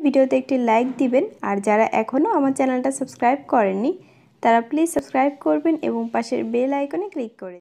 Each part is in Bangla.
ভিডিওতে একটি লাইক দিবেন আর যারা এখনও আমার চ্যানেলটা সাবস্ক্রাইব করেননি তারা প্লিজ সাবস্ক্রাইব করবেন এবং পাশের বেল আইকনে ক্লিক করে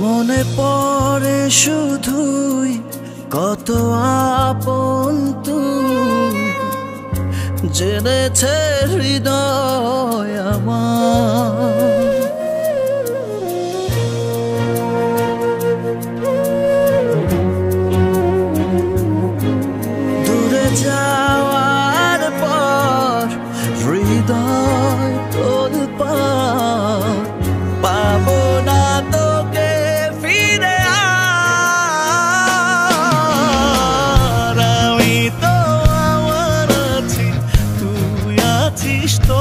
মনে পড়ে শুধুই কত আপন তুই জেনেছে হৃদয় আমার দূরে যাওয়ার পর হৃদয় তোলপাড় পাবো না তোকে ফিরে আর আমি তো আমার আছি তুই আছিস তো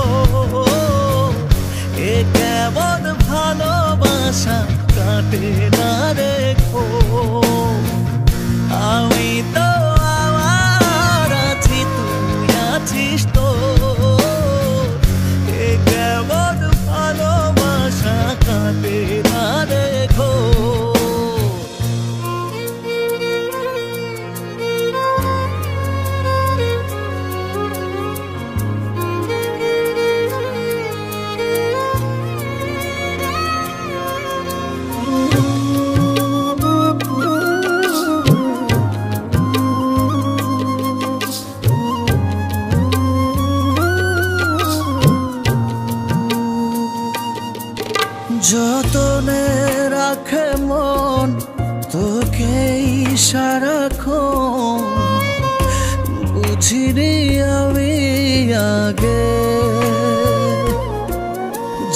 এ কেমন ভালোবাসা কাটে না রেখো আমি তো আমার আছি তুই আছিস তো এ কেমন ভালোবাসা কাটে না রেখো যতনে রাখে মন তোকে সারাক্ষণ বুঝিনি আমি আগে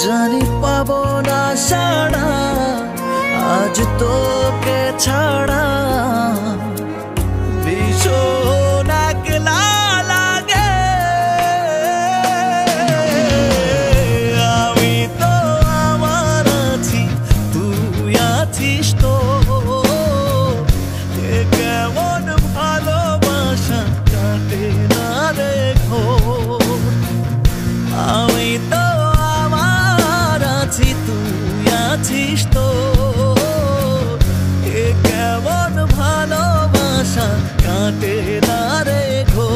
জানি পাবো না সাড়া আজ তোকে ছাড়া ভীষণ একলা লাগে আমি তো আমার আছি তুই আছিস তো এ কেমন ভালোবাসা কাটে না রেখো আমি তো আমার আছি তুই আছিস তো এ কেমন ভালোবাসা কাটে না রেখো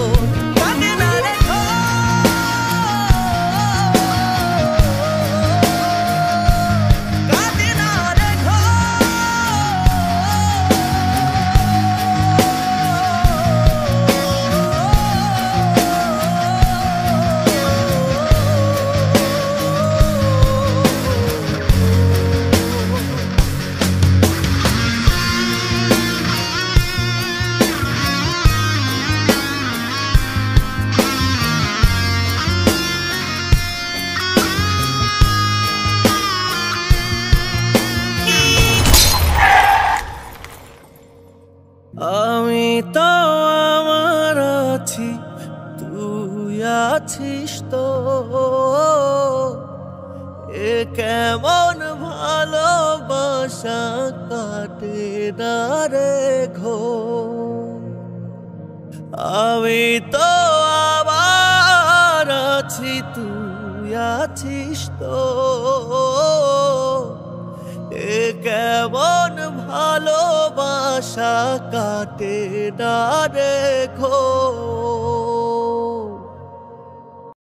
কাটে না রেখো কাটে না রেখো আমি তো আমার আছি তুই আছিস তো এ কেমন ভালোবাসা কাটে না রেখো আমি তো আমার আছি তুই আছিস তো এ কেমন ভালোবাসা কাটে না রেখো